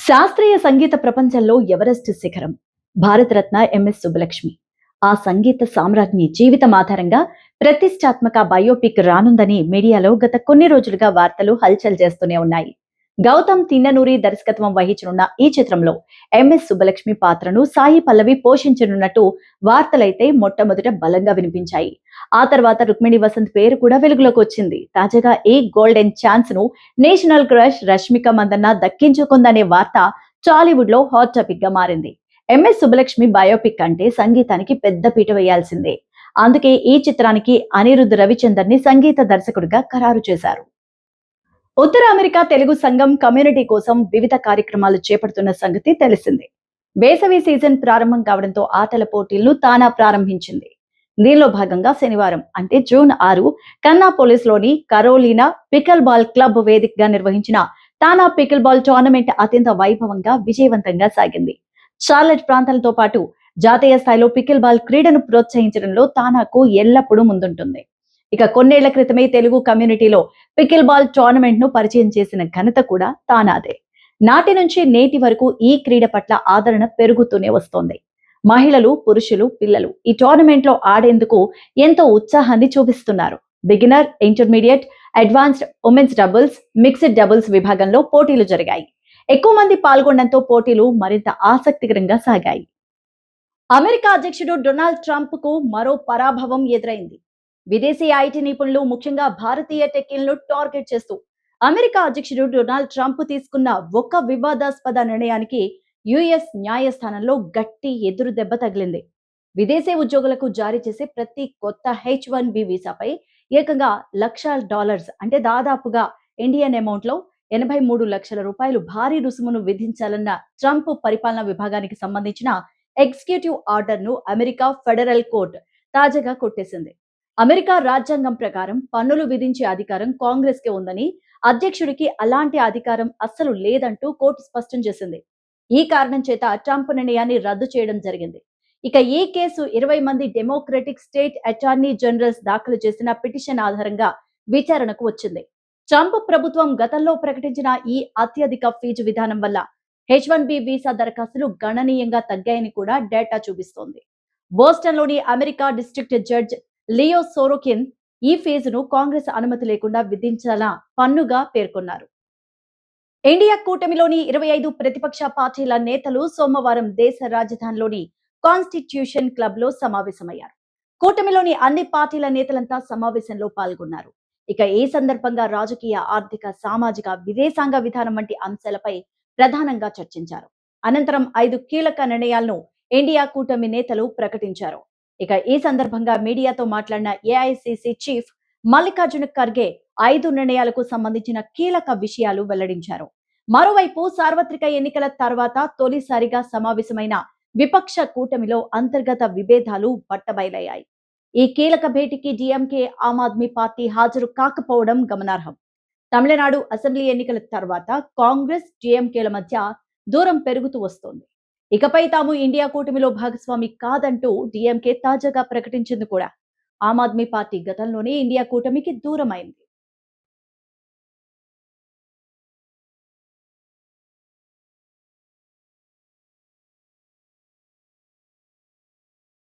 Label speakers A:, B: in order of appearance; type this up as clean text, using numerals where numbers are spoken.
A: శాస్త్రీయ సంగీత ప్రపంచంలో ఎవరెస్ట్ శిఖరం భారతరత్న ఎంఎస్ సుబ్బలక్ష్మి. ఆ సంగీత సామ్రాజ్ఞి జీవితం ఆధారంగా ప్రతిష్టాత్మక బయోపిక్ రానుందని మీడియాలో గత కొన్ని రోజులుగా వార్తలు హల్చల్ చేస్తూనే ఉన్నాయి. గౌతమ్ తిన్ననూరి దర్శకత్వం వహించనున్న ఈ చిత్రంలో ఎంఎస్ సుబ్బలక్ష్మి పాత్రను సాయి పల్లవి పోషించనున్నట్టు వార్తలైతే మొట్టమొదట బలంగా వినిపించాయి. ఆ తర్వాత రుక్మిణి వసంత్ పేరు కూడా వెలుగులోకి వచ్చింది. తాజాగా ఈ గోల్డెన్ ఛాన్స్ ను నేషనల్ క్రష్ రష్మిక మందన్న దక్కించుకుందనే వార్త టాలీవుడ్ లో హాట్ టాపిక్ గా మారింది. ఎంఎస్ సుబ్బలక్ష్మి బయోపిక్ అంటే సంగీతానికి పెద్ద పీట వేయాల్సిందే. అందుకే ఈ చిత్రానికి అనిరుద్ రవిచందర్ ని సంగీత దర్శకుడిగా ఖరారు చేశారు. ఉత్తర అమెరికా తెలుగు సంఘం కమ్యూనిటీ కోసం వివిధ కార్యక్రమాలు చేపడుతున్న సంగతి తెలిసిందే. వేసవి సీజన్ ప్రారంభం కావడంతో ఆటల పోటీలను తానా ప్రారంభించింది. దీనిలో భాగంగా శనివారం అంటే జూన్ 6 కన్నాపోలిస్ లోని కరోలినా పికల్ బాల్ క్లబ్ వేదికగా నిర్వహించిన తానా పికిల్ బాల్ టోర్నమెంట్ అత్యంత వైభవంగా విజయవంతంగా సాగింది. షార్లెట్ ప్రాంతాలతో పాటు జాతీయ స్థాయిలో పికిల్ బాల్ క్రీడను ప్రోత్సహించడంలో తానాకు ఎల్లప్పుడూ ముందుంటుంది. ఇక కొన్నేళ్ల క్రితమే తెలుగు కమ్యూనిటీలో పికిల్ బాల్ టోర్నమెంట్ ను పరిచయం చేసిన ఘనత కూడా తానాదే. నాటి నుంచి నేటి వరకు ఈ క్రీడ పట్ల ఆదరణ పెరుగుతూనే వస్తోంది. మహిళలు, పురుషులు, పిల్లలు ఈ టోర్నమెంట్ లో ఆడేందుకు ఎంతో ఉత్సాహాన్ని చూపిస్తున్నారు. Beginner, intermediate, advanced, women's doubles, mixed doubles విభాగంలో పోటీలు జరిగాయి. ఎక్కువ మంది పాల్గొనడంతో పోటీలు మరింత ఆసక్తికరంగా సాగాయి. అమెరికా అధ్యక్షుడు డొనాల్డ్ ట్రంప్ కు మరో పరాభవం ఎదురైంది. విదేశీ ఐటీ నిపుణులు, ముఖ్యంగా భారతీయ టెక్కీలను టార్గెట్ చేస్తూ అమెరికా అధ్యక్షుడు డొనాల్డ్ ట్రంప్ తీసుకున్న ఒక వివాదాస్పద నిర్ణయానికి యుఎస్ న్యాయస్థానంలో గట్టి ఎదురు దెబ్బ తగిలింది. విదేశీ ఉద్యోగులకు జారీ చేసే ప్రతి కొత్త H-1B వీసాపై ఏకంగా $1,00,000 అంటే దాదాపుగా ఇండియన్ అమౌంట్ లో 83 లక్షల రూపాయలు భారీ రుసుమును విధించాలన్న ట్రంప్ పరిపాలనా విభాగానికి సంబంధించిన ఎగ్జిక్యూటివ్ ఆర్డర్ ను అమెరికా ఫెడరల్ కోర్టు తాజాగా కొట్టేసింది. అమెరికా రాజ్యాంగం ప్రకారం పన్నులు విధించే అధికారం కాంగ్రెస్ కి ఉందని, అధ్యక్షుడికి అలాంటి అధికారం అస్సలు లేదంటూ కోర్టు స్పష్టం చేసింది. ఈ కారణం చేత ట్రంప్ నిర్ణయాన్ని రద్దు చేయడం జరిగింది. ఇక ఈ కేసు 20 మంది డెమోక్రటిక్ స్టేట్ అటార్నీ జనరల్స్ దాఖలు చేసిన పిటిషన్ ఆధారంగా విచారణకు వచ్చింది. ట్రంప్ ప్రభుత్వం గతంలో ప్రకటించిన ఈ అత్యధిక ఫీజు విధానం వల్ల H-1B వీసా దరఖాస్తులు గణనీయంగా తగ్గాయని కూడా డేటా చూపిస్తోంది. బోస్టన్లోని అమెరికా డిస్ట్రిక్ట్ జడ్జ్ లియో సోరోకిన్ ఈ ఫీజును కాంగ్రెస్ అనుమతి లేకుండా విధించాల పన్నుగా పేర్కొన్నారు. ఇండియా కూటమిలోని 25 ప్రతిపక్ష పార్టీల నేతలు సోమవారం దేశ రాజధానిలోని కాన్స్టిట్యూషన్ క్లబ్ లో సమావేశమయ్యారు. కూటమిలోని అన్ని పార్టీల నేతలంతా సమావేశంలో పాల్గొన్నారు. ఇక ఈ సందర్భంగా రాజకీయ, ఆర్థిక, సామాజిక, విదేశాంగ విధానం వంటి అంశాలపై ప్రధానంగా చర్చించారు. అనంతరం 5 కీలక నిర్ణయాలను ఇండియా కూటమి నేతలు ప్రకటించారు. ఇక ఈ సందర్భంగా మీడియాతో మాట్లాడిన ఏఐసిసి చీఫ్ మల్లికార్జున ఖర్గే 5 నిర్ణయాలకు సంబంధించిన కీలక విషయాలు వెల్లడించారు. మరోవైపు సార్వత్రిక ఎన్నికల తర్వాత తొలిసారిగా సమావేశమైన విపక్ష కూటమిలో అంతర్గత విభేదాలు బట్టబయలయ్యాయి. ఈ కీలక భేటీకి డిఎంకే, ఆమ్ ఆద్మీ పార్టీ హాజరు కాకపోవడం గమనార్హం. తమిళనాడు అసెంబ్లీ ఎన్నికల తర్వాత కాంగ్రెస్, డిఎంకేల మధ్య దూరం పెరుగుతూ వస్తోంది. ఇకపై తాము ఇండియా కూటమిలో భాగస్వామి కాదంటూ డిఎంకే తాజాగా ప్రకటించింది కూడా. ఆమ్ ఆద్మీ పార్టీ గతంలోనే ఇండియా కూటమికి దూరమైంది.